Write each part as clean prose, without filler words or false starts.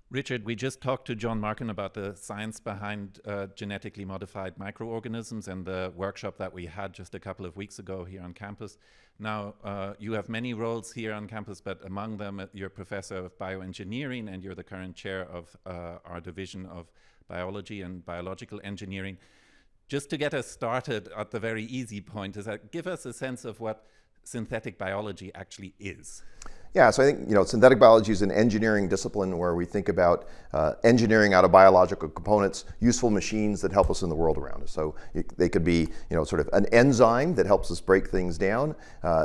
Richard, we just talked to John Markin about the science behind genetically modified microorganisms and the workshop that we had just a couple of weeks ago here on campus. Now, you have many roles here on campus, but among them, you're professor of bioengineering and you're the current chair of our division of biology and biological engineering. Just to get us started at the very easy point, is that give us a sense of what synthetic biology actually is. Yeah, so I think synthetic biology is an engineering discipline where we think about engineering out of biological components, useful machines that help us in the world around us. So they could be sort of an enzyme that helps us break things down.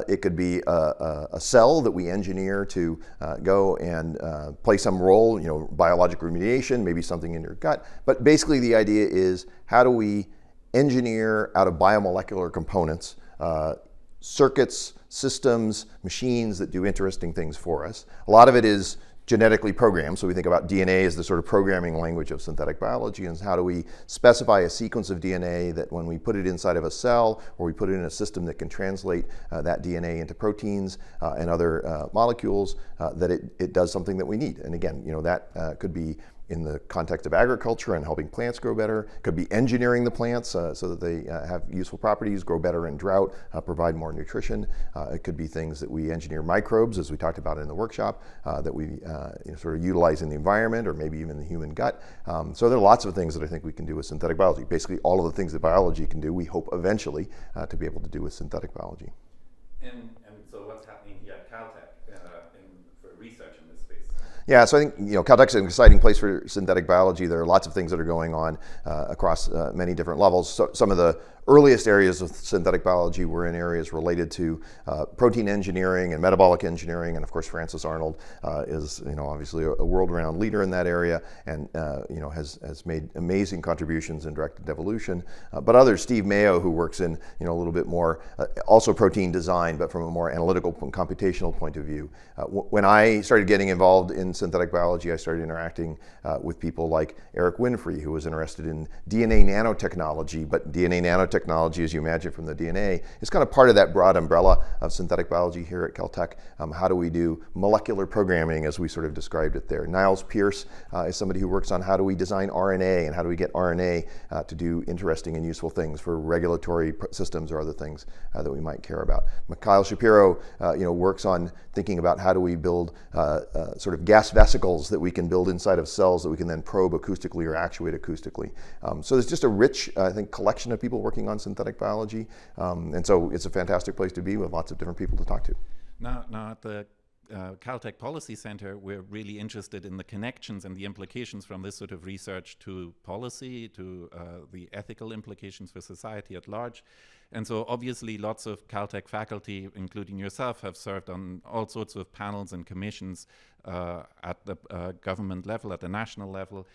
It could be a cell that we engineer to go and play some role, biologic remediation, maybe something in your gut. But basically the idea is, how do we engineer out of biomolecular components circuits, systems, machines that do interesting things for us. A lot of it is genetically programmed, so we think about DNA as the sort of programming language of synthetic biology, and how do we specify a sequence of DNA that when we put it inside of a cell, or we put it in a system that can translate that DNA into proteins and other molecules, that it does something that we need. And again, that could be in the context of agriculture and helping plants grow better. It could be engineering the plants so that they have useful properties, grow better in drought, provide more nutrition. It could be things that we engineer microbes, as we talked about in the workshop, that we sort of utilize in the environment, or maybe even the human gut. So there are lots of things that I think we can do with synthetic biology. Basically all of the things that biology can do, we hope eventually to be able to do with synthetic biology. And so what's happening here at Caltech for research in this space? Yeah, so I think Caltech's an exciting place for synthetic biology. There are lots of things that are going on across many different levels. So some of the earliest areas of synthetic biology were in areas related to protein engineering and metabolic engineering, and of course Francis Arnold is obviously a world-renowned leader in that area, and has made amazing contributions in directed evolution. But others, Steve Mayo, who works in a little bit more also protein design, but from a more analytical and computational point of view. When I started getting involved in synthetic biology, I started interacting with people like Eric Winfrey, who was interested in DNA nanotechnology, but DNA nanotechnology, as you imagine from the DNA, is kind of part of that broad umbrella of synthetic biology here at Caltech. How do we do molecular programming, as we sort of described it there? Niles Pierce is somebody who works on how do we design RNA, and how do we get RNA to do interesting and useful things for regulatory systems or other things that we might care about. Mikhail Shapiro works on thinking about how do we build sort of gas vesicles that we can build inside of cells that we can then probe acoustically or actuate acoustically. So there's just a rich, I think, collection of people working on synthetic biology, and so it's a fantastic place to be with lots of different people to talk to. Now at the Caltech Policy Center, we're really interested in the connections and the implications from this sort of research to policy, to the ethical implications for society at large. And so obviously lots of Caltech faculty, including yourself, have served on all sorts of panels and commissions at the government level, at the national level.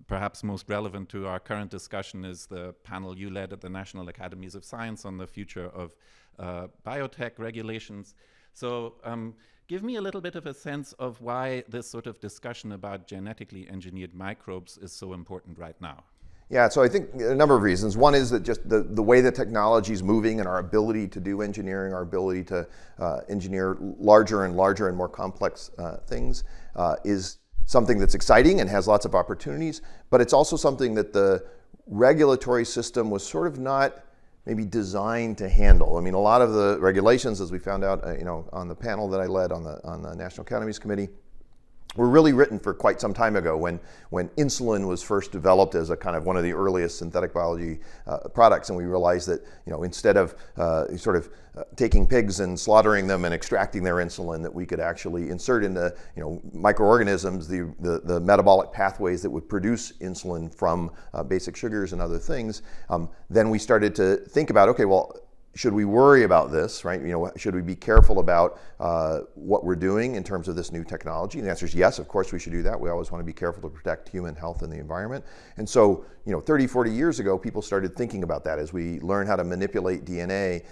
Perhaps most relevant to our current discussion is the panel you led at the National Academies of Science on the future of biotech regulations. So give me a little bit of a sense of why this sort of discussion about genetically engineered microbes is so important right now. Yeah, so I think a number of reasons. One is that just the way that technology is moving, and our ability to do engineering, our ability to engineer larger and larger and more complex things is something that's exciting and has lots of opportunities, but it's also something that the regulatory system was sort of not maybe designed to handle. I mean, a lot of the regulations, as we found out on the panel that I led on the National Academies Committee, were really written for quite some time ago when insulin was first developed as a kind of one of the earliest synthetic biology products, and we realized that instead of taking pigs and slaughtering them and extracting their insulin, that we could actually insert into microorganisms the metabolic pathways that would produce insulin from basic sugars and other things. Then we started to think about, okay, well, should we worry about this, right? Should we be careful about what we're doing in terms of this new technology? And the answer is yes, of course we should do that. We always want to be careful to protect human health and the environment. And so, 30, 40 years ago, people started thinking about that. As we learn how to manipulate DNA,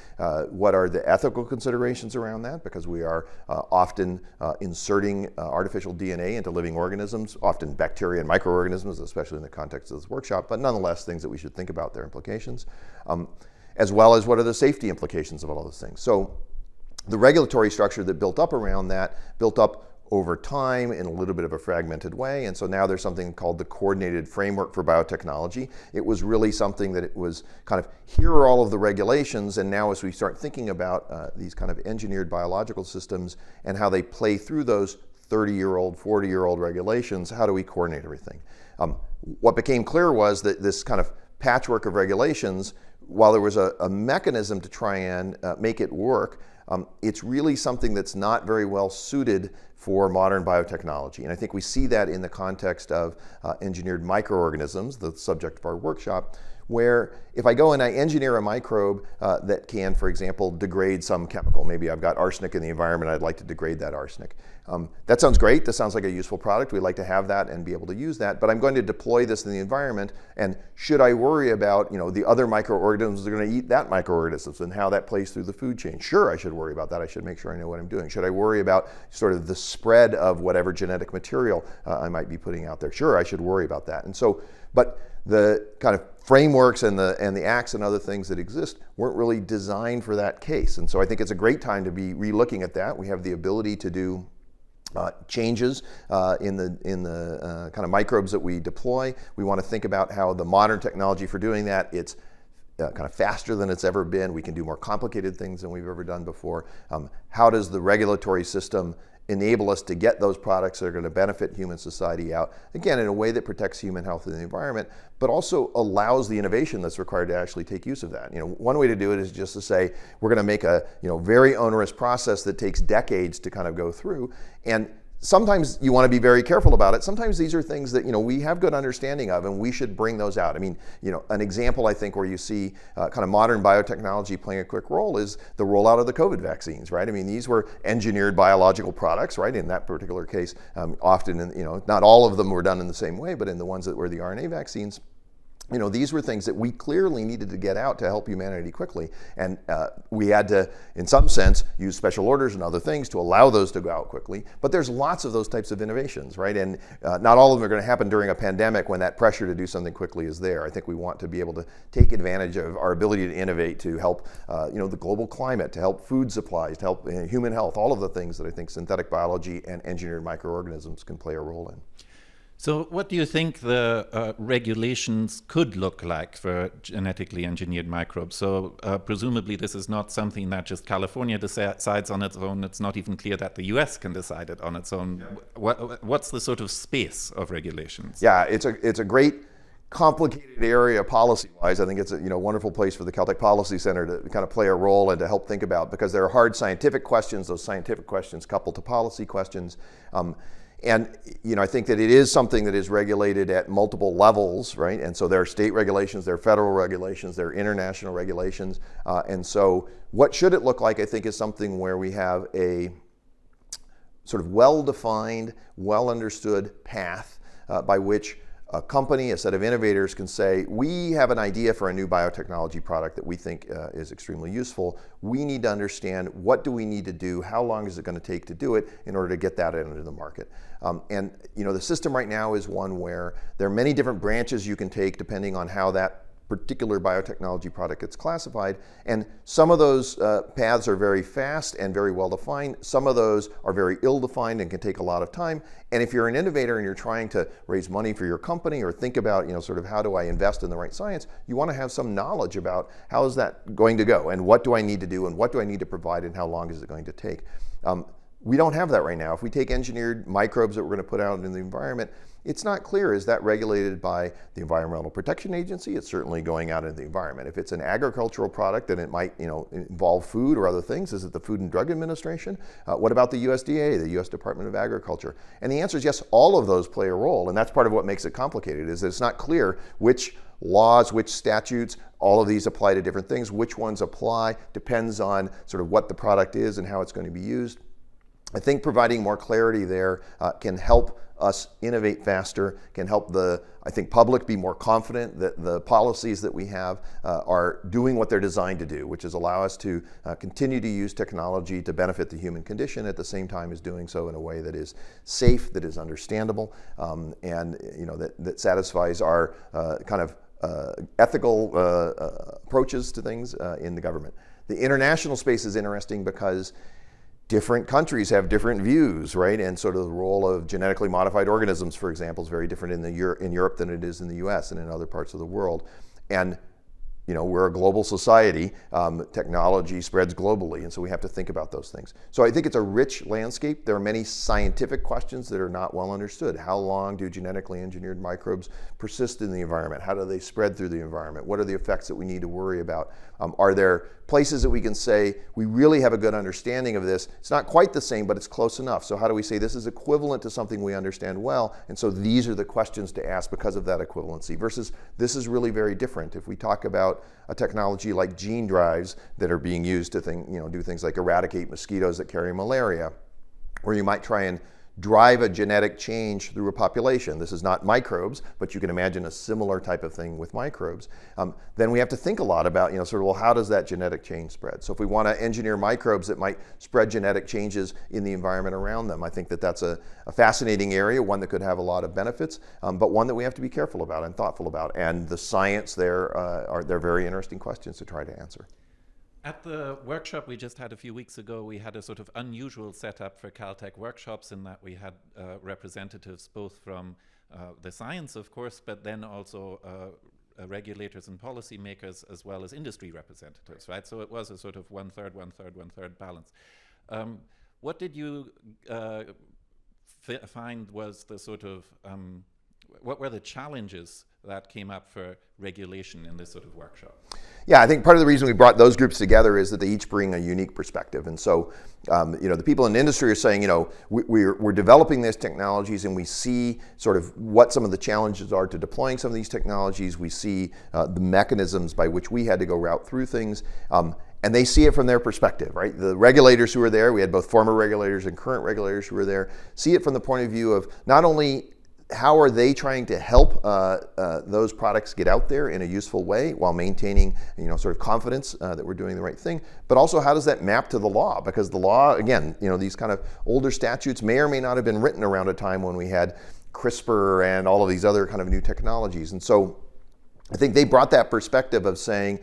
what are the ethical considerations around that? Because we are often inserting artificial DNA into living organisms, often bacteria and microorganisms, especially in the context of this workshop, but nonetheless things that we should think about their implications. As well as what are the safety implications of all those things. So the regulatory structure that built up around that built up over time in a little bit of a fragmented way. And so now there's something called the Coordinated Framework for Biotechnology. It was really something that it was kind of, here are all of the regulations, and now as we start thinking about these kind of engineered biological systems and how they play through those 30-year-old, 40-year-old regulations, how do we coordinate everything? What became clear was that this kind of patchwork of regulations, while there was a mechanism to try and make it work, it's really something that's not very well suited for modern biotechnology. And I think we see that in the context of engineered microorganisms, the subject of our workshop, where if I go and I engineer a microbe that can, for example, degrade some chemical, maybe I've got arsenic in the environment, I'd like to degrade that arsenic. That sounds great, that sounds like a useful product, we'd like to have that and be able to use that, but I'm going to deploy this in the environment, and should I worry about the other microorganisms that are going to eat that microorganisms and how that plays through the food chain? Sure, I should worry about that, I should make sure I know what I'm doing. Should I worry about sort of the spread of whatever genetic material I might be putting out there? Sure, I should worry about that. And so, but the kind of frameworks and the acts and other things that exist weren't really designed for that case. And so I think it's a great time to be re-looking at that. We have the ability to do changes in the kind of microbes that we deploy. We want to think about how the modern technology for doing that, it's kind of faster than it's ever been. We can do more complicated things than we've ever done before. How does the regulatory system enable us to get those products that are going to benefit human society out, again, in a way that protects human health and the environment, but also allows the innovation that's required to actually take use of that. One way to do it is just to say, we're going to make a very onerous process that takes decades to kind of go through. And sometimes you want to be very careful about it. Sometimes these are things that we have good understanding of, and we should bring those out. I mean, an example I think where you see kind of modern biotechnology playing a quick role is the rollout of the COVID vaccines, right? I mean, these were engineered biological products, right? In that particular case, often, not all of them were done in the same way, but in the ones that were the RNA vaccines, these were things that we clearly needed to get out to help humanity quickly. And we had to, in some sense, use special orders and other things to allow those to go out quickly. But there's lots of those types of innovations, right? And not all of them are going to happen during a pandemic when that pressure to do something quickly is there. I think we want to be able to take advantage of our ability to innovate to help, the global climate, to help food supplies, to help human health, all of the things that I think synthetic biology and engineered microorganisms can play a role in. So what do you think the regulations could look like for genetically engineered microbes? So presumably this is not something that just California decides on its own. It's not even clear that the US can decide it on its own. Yeah. What's the sort of space of regulations? Yeah, it's a great complicated area policy-wise. I think it's a wonderful place for the Caltech Policy Center to kind of play a role and to help think about, because there are hard scientific questions, those scientific questions coupled to policy questions. And I think that it is something that is regulated at multiple levels, right? And so there are state regulations, there are federal regulations, there are international regulations. And so what should it look like, I think, is something where we have a sort of well-defined, well-understood path by which a company, a set of innovators can say, we have an idea for a new biotechnology product that we think is extremely useful. We need to understand, what do we need to do? How long is it going to take to do it in order to get that into the market? And the system right now is one where there are many different branches you can take depending on how that particular biotechnology product gets classified. And some of those paths are very fast and very well defined. Some of those are very ill defined and can take a lot of time. And if you're an innovator and you're trying to raise money for your company or think about, sort of how do I invest in the right science, you want to have some knowledge about how is that going to go and what do I need to do and what do I need to provide and how long is it going to take. We don't have that right now. If we take engineered microbes that we're going to put out into the environment, it's not clear, is that regulated by the Environmental Protection Agency? It's certainly going out into the environment. If it's an agricultural product, then it might involve food or other things. Is it the Food and Drug Administration? What about the USDA, the US Department of Agriculture? And the answer is yes, all of those play a role. And that's part of what makes it complicated, is that it's not clear which laws, which statutes, all of these apply to different things. Which ones apply depends on sort of what the product is and how it's going to be used. I think providing more clarity there can help us innovate faster, can help the public be more confident that the policies that we have are doing what they're designed to do, which is allow us to continue to use technology to benefit the human condition at the same time as doing so in a way that is safe, that is understandable, and that satisfies our kind of ethical approaches to things in the government. The international space is interesting because different countries have different views, right? And sort of the role of genetically modified organisms, for example, is very different in Europe than it is in the US and in other parts of the world. And we're a global society. Technology spreads globally, and so we have to think about those things. So I think it's a rich landscape. There are many scientific questions that are not well understood. How long do genetically engineered microbes persist in the environment? How do they spread through the environment? What are the effects that we need to worry about? Are there places that we can say we really have a good understanding of this? It's not quite the same, but it's close enough. So how do we say this is equivalent to something we understand well? And so these are the questions to ask because of that equivalency versus this is really very different. If we talk about a technology like gene drives that are being used to do things like eradicate mosquitoes that carry malaria, or you might try and drive a genetic change through a population. This is not microbes, but you can imagine a similar type of thing with microbes. Then we have to think a lot about, how does that genetic change spread? So if we want to engineer microbes that might spread genetic changes in the environment around them, I think that that's a fascinating area, one that could have a lot of benefits, but one that we have to be careful about and thoughtful about. And the science there they're very interesting questions to try to answer. At the workshop we just had a few weeks ago, we had a sort of unusual setup for Caltech workshops in that we had representatives both from the science, of course, but then also regulators and policymakers as well as industry representatives, right? So it was a sort of one-third balance. What did you find was the sort of, what were the challenges that came up for regulation in this sort of workshop? Yeah, I think part of the reason we brought those groups together is that they each bring a unique perspective. And so, the people in the industry are saying, we're developing these technologies and we see sort of what some of the challenges are to deploying some of these technologies. We see the mechanisms by which we had to go route through things. And they see it from their perspective, right? The regulators who were there, we had both former regulators and current regulators who were there, see it from the point of view of not only how are they trying to help those products get out there in a useful way while maintaining, sort of confidence that we're doing the right thing, but also how does that map to the law? Because the law, again, these kind of older statutes may or may not have been written around a time when we had CRISPR and all of these other kind of new technologies. And so I think they brought that perspective of saying,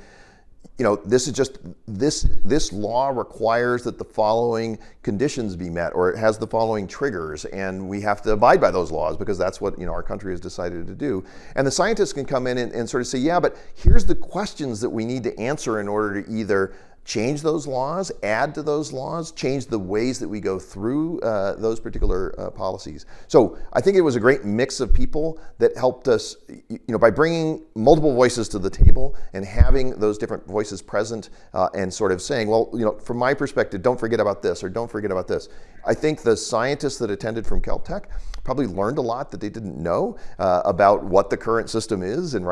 this is just, this law requires that the following conditions be met, or it has the following triggers, and we have to abide by those laws because that's what our country has decided to do. And the scientists can come in and sort of say, yeah, but here's the questions that we need to answer in order to either change those laws, add to those laws, change the ways that we go through those particular policies. So I think it was a great mix of people that helped us, by bringing multiple voices to the table and having those different voices present and sort of saying, well, from my perspective, don't forget about this or don't forget about this. I think the scientists that attended from Caltech probably learned a lot that they didn't know about what the current system is, and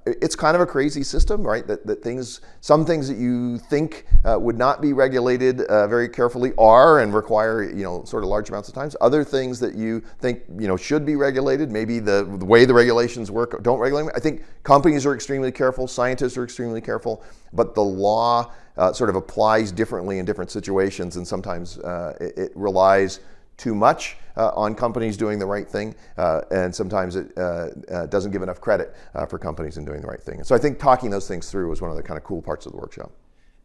it's kind of a crazy system, right? That some things that you think would not be regulated very carefully are and require sort of large amounts of time. Other things that you think should be regulated, maybe the way the regulations work don't regulate them. I think companies are extremely careful, scientists are extremely careful, but the law sort of applies differently in different situations, and sometimes it relies too much on companies doing the right thing, and sometimes it doesn't give enough credit for companies in doing the right thing. And so I think talking those things through was one of the kind of cool parts of the workshop.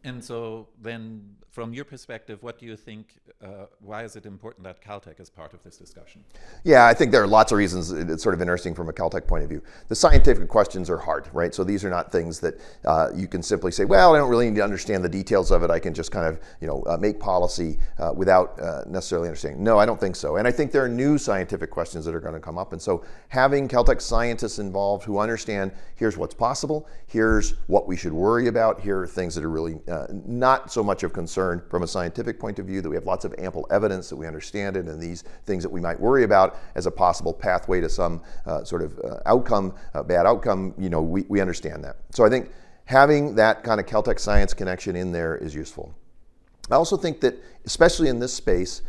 And so then, from your perspective, what do you think, why is it important that Caltech is part of this discussion? Yeah, I think there are lots of reasons it's sort of interesting from a Caltech point of view. The scientific questions are hard, right? So these are not things that you can simply say, well, I don't really need to understand the details of it. I can just kind of, make policy without necessarily understanding. No, I don't think so. And I think there are new scientific questions that are going to come up. And so having Caltech scientists involved who understand, here's what's possible, here's what we should worry about, here are things that are really not so much of concern from a scientific point of view, that we have lots of ample evidence that we understand it, and these things that we might worry about as a possible pathway to some sort of bad outcome, we understand that. So I think having that kind of Caltech science connection in there is useful. I also think that, especially in this space,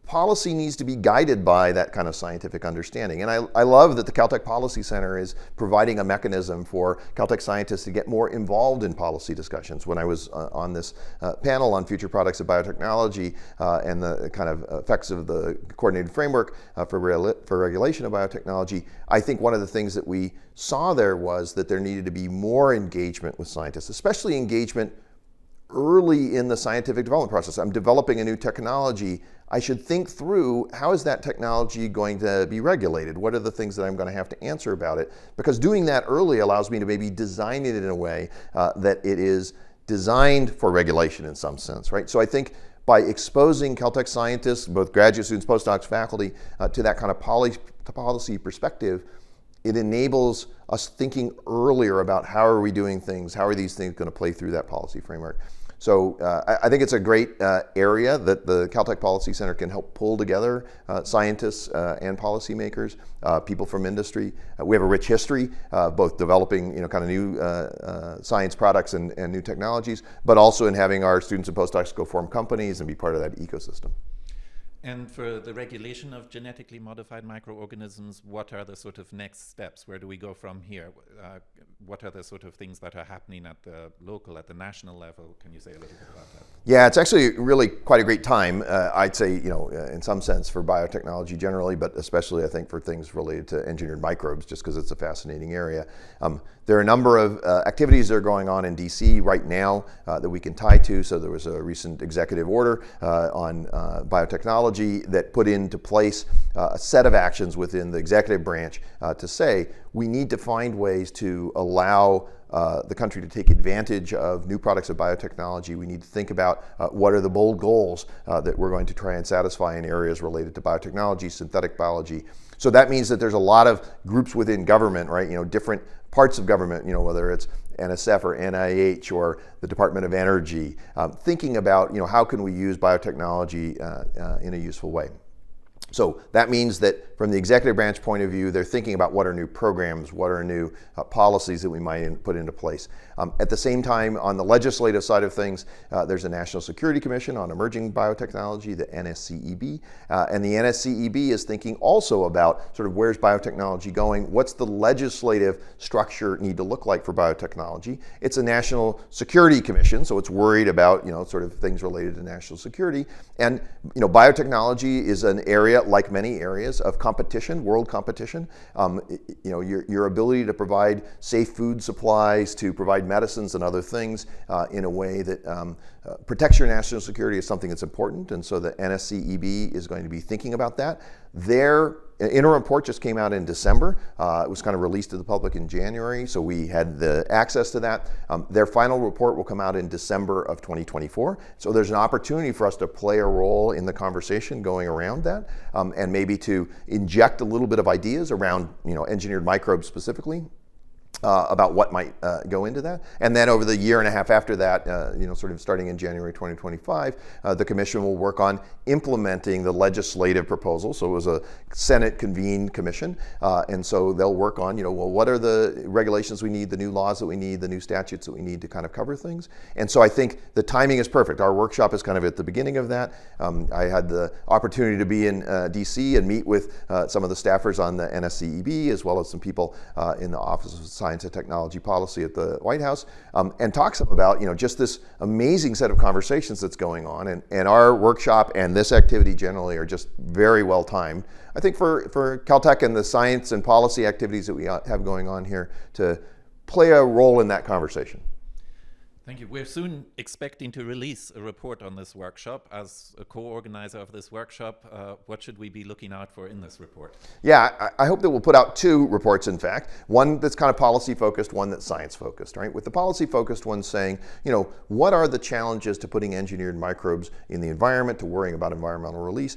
policy needs to be guided by that kind of scientific understanding. And I love that the Caltech Policy Center is providing a mechanism for Caltech scientists to get more involved in policy discussions. When I was on this panel on future products of biotechnology and the kind of effects of the coordinated framework for regulation of biotechnology, I think one of the things that we saw there was that there needed to be more engagement with scientists, especially engagement early in the scientific development process. I'm developing a new technology. I should think through, how is that technology going to be regulated? What are the things that I'm going to have to answer about it? Because doing that early allows me to maybe design it in a way that it is designed for regulation in some sense, right? So I think by exposing Caltech scientists, both graduate students, postdocs, faculty, to that kind of policy perspective, it enables us thinking earlier about how are we doing things, how are these things going to play through that policy framework. So I think it's a great area that the Caltech Policy Center can help pull together scientists and policymakers, people from industry. We have a rich history, both developing kind of new science products and new technologies, but also in having our students and postdocs go form companies and be part of that ecosystem. And for the regulation of genetically modified microorganisms, what are the sort of next steps? Where do we go from here? What are the sort of things that are happening at the local, at the national level? Can you say a little bit about that? Yeah, it's actually really quite a great time, I'd say, in some sense for biotechnology generally, but especially I think for things related to engineered microbes, just because it's a fascinating area. There are a number of activities that are going on in DC right now that we can tie to. So there was a recent executive order on biotechnology that put into place a set of actions within the executive branch to say we need to find ways to allow the country to take advantage of new products of biotechnology. We need to think about what are the bold goals that we're going to try and satisfy in areas related to biotechnology, synthetic biology. So that means that there's a lot of groups within government, right? Different parts of government, whether it's NSF or NIH or the Department of Energy, thinking about, how can we use biotechnology in a useful way. So that means that from the executive branch point of view, they're thinking about what are new programs, what are new policies that we might put into place. At the same time, on the legislative side of things, there's a National Security Commission on Emerging Biotechnology, the NSCEB, and the NSCEB is thinking also about sort of where's biotechnology going, what's the legislative structure need to look like for biotechnology. It's a National Security Commission, so it's worried about sort of things related to national security, and biotechnology is an area, like many areas, of competition, world competition. Your ability to provide safe food supplies, to provide medicines and other things in a way that protects your national security is something that's important, and so the NSCEB is going to be thinking about that. Their interim report just came out in December. It was kind of released to the public in January, so we had the access to that. Their final report will come out in December of 2024. So there's an opportunity for us to play a role in the conversation going around that, and maybe to inject a little bit of ideas around engineered microbes specifically. About what might go into that. And then over the year and a half after that, sort of starting in January 2025, the commission will work on implementing the legislative proposal. So it was a Senate convened commission. And so they'll work on, what are the regulations we need, the new laws that we need, the new statutes that we need to kind of cover things. And so I think the timing is perfect. Our workshop is kind of at the beginning of that. I had the opportunity to be in DC and meet with some of the staffers on the NSCEB, as well as some people in the Office of Science and Technology Policy at the White House, and talk some about just this amazing set of conversations that's going on. And our workshop and this activity generally are just very well timed. I think for Caltech and the science and policy activities that we have going on here to play a role in that conversation. Thank you. We're soon expecting to release a report on this workshop. As a co-organizer of this workshop, what should we be looking out for in this report? Yeah, I hope that we'll put out two reports, in fact. One that's kind of policy-focused, one that's science-focused, right? With the policy-focused one saying, what are the challenges to putting engineered microbes in the environment, to worrying about environmental release,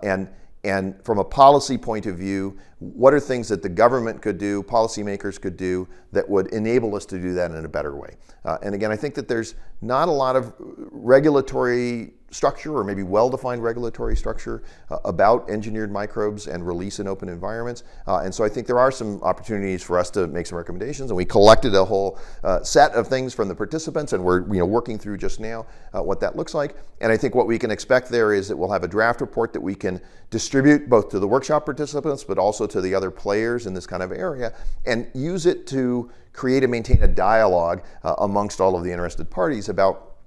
and from a policy point of view, what are things that the government could do, policymakers could do, that would enable us to do that in a better way? And again, I think that there's not a lot of regulatory structure, or maybe well-defined regulatory structure about engineered microbes and release in open environments. And so I think there are some opportunities for us to make some recommendations. And we collected a whole set of things from the participants, and we're working through just now what that looks like. And I think what we can expect there is that we'll have a draft report that we can distribute both to the workshop participants, but also to the other players in this kind of area, and use it to create and maintain a dialogue amongst all of the interested parties about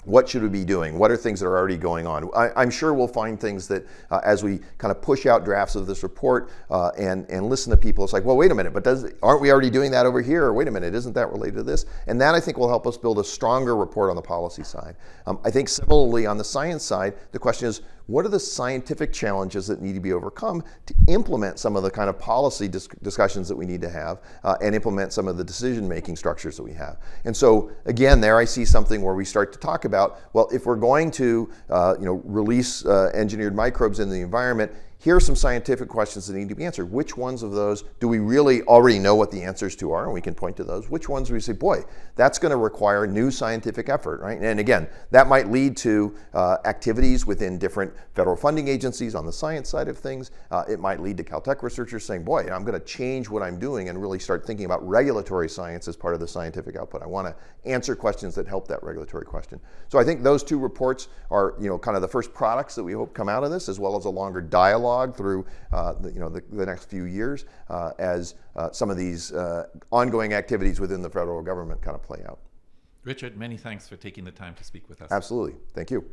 What should we be doing? What are things that are already going on? I'm sure we'll find things that as we kind of push out drafts of this report and listen to people, it's like, well, wait a minute, but aren't we already doing that over here? Or wait a minute, isn't that related to this? And that, I think, will help us build a stronger report on the policy side. I think similarly on the science side, the question is, what are the scientific challenges that need to be overcome to implement some of the kind of policy discussions that we need to have and implement some of the decision-making structures that we have? And so, again, there I see something where we start to talk about, well, if we're going to release engineered microbes in the environment, here are some scientific questions that need to be answered. Which ones of those do we really already know what the answers to are, and we can point to those? Which ones do we say, boy, that's going to require new scientific effort, right? And again, that might lead to activities within different federal funding agencies on the science side of things. It might lead to Caltech researchers saying, boy, I'm going to change what I'm doing and really start thinking about regulatory science as part of the scientific output. I want to answer questions that help that regulatory question. So I think those two reports are, kind of the first products that we hope come out of this, as well as a longer dialogue through the next few years as some of these ongoing activities within the federal government kind of play out. Richard, many thanks for taking the time to speak with us. Absolutely. Thank you.